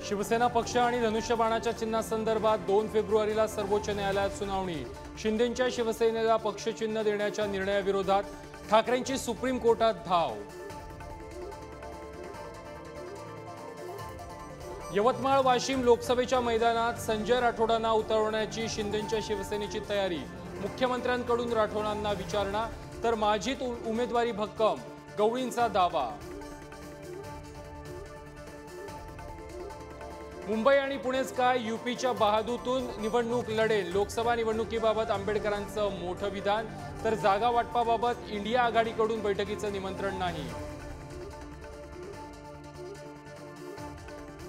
शिवसेना पक्ष आणि धनुष्यबाणाच्या चिन्हासंदर्भात 2 फेब्रुवारीला सर्वोच्च न्यायालयात सुनावणी। शिंदेंच्या शिवसेनेला पक्षचिन्ह देण्याच्या निर्णयाविरोधात ठाकरेंची सुप्रीम कोर्टात धाव। यवतमाळ वाशिम लोकसभेच्या मैदानात संजय राठोडांना उतरवण्याची शिंदेंच्या शिवसेनेची तयारी। मुख्यमंत्र्यांकडून राठोडांना विचारणा तर माझीत उमेदवारी भक्कम, गवळींचा दावा। मुंबई आणि पुणेच काय, यूपीच्या बहादूतून निवडणूक लढेल। लोकसभा निवडणुकीबाबत आंबेडकरांचं मोठं विधान तर जागा वाटपाबाबत इंडिया आघाडीकडून बैठकीचं निमंत्रण नाही।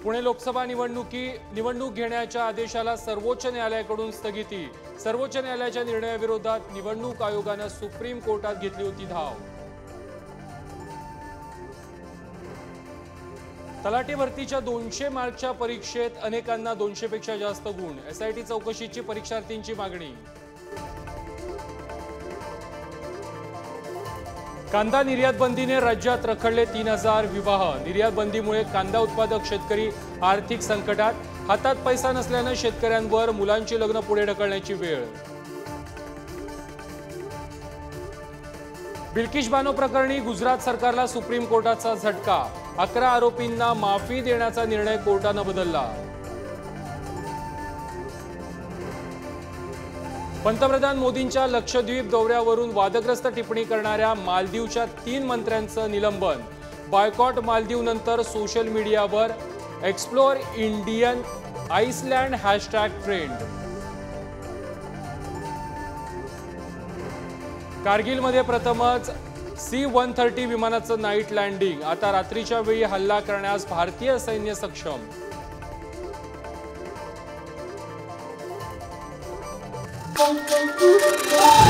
पुणे लोकसभा निवडणूक घेण्याच्या आदेशाला सर्वोच्च न्यायालयाकडून स्थगिती। सर्वोच्च न्यायालयाच्या निर्णयाविरोधात निवडणूक आयोगानं सुप्रीम कोर्टात घेतली होती धाव। तलाठी भरतीच्या 200 मार्कच्या परीक्षेत अनेकांना 200 पेक्षा जास्त गुण। एसआयटी चौकशीची परीक्षार्थींची मागणी। कांदा निर्यात बंदीने राज्यात रखडले 3000 विवाह। निर्यात बंदीमुळे कांदा उत्पादक शेतकरी आर्थिक संकटात। हातात पैसा नसल्याने शेतकऱ्यांवर मुलांची लग्न पुढे ढकलण्याची वेळ। बिल्किश बानो प्रकरणी गुजरात सरकारला सुप्रीम कोर्टाचा झटका। 11 आरोपींना माफी देण्याचा निर्णय कोर्टाने बदलला। पंतप्रधान मोदींच्या लक्षद्वीप दौऱ्यावरून वादग्रस्त टिप्पणी करणाऱ्या मालदीवच्या 3 मंत्र्यांचं निलंबन। बॉयकॉट मालदीव नंतर सोशल मीडियावर explore Indian island hashtag trend. कारगिलमध्ये प्रथमच C-130 विमानाचं नाईट लँडिंग। आता रात्रीच्या वेळी हल्ला करण्यास भारतीय सैन्य सक्षम। Thank you.